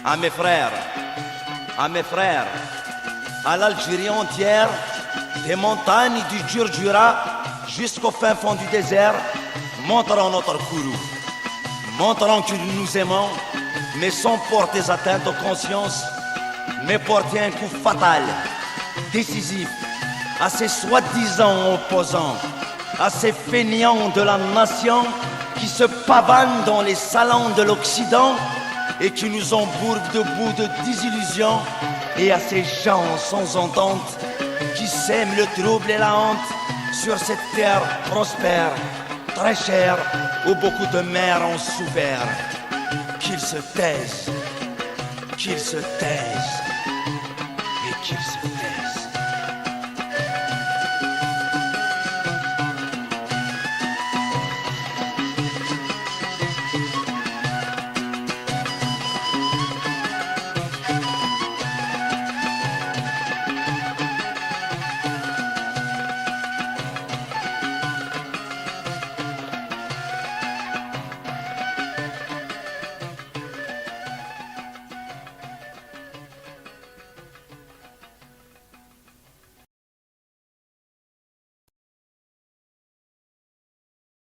à mes frères, à l'Algérie entière, des montagnes du Djurdjura jusqu'au fin fond du désert, montrons notre courroux. Montrons que nous aimons, mais sans porter atteinte aux consciences, mais porter un coup fatal, décisif, à ces soi-disant opposants, à ces fainéants de la nation qui se pavanent dans les salons de l'Occident et qui nous embourbent debout de désillusions, et à ces gens sans entente qui sèment le trouble et la honte sur cette terre prospère, très chère, où beaucoup de mères ont souffert. Qu'ils se taisent, et qu'ils se taisent.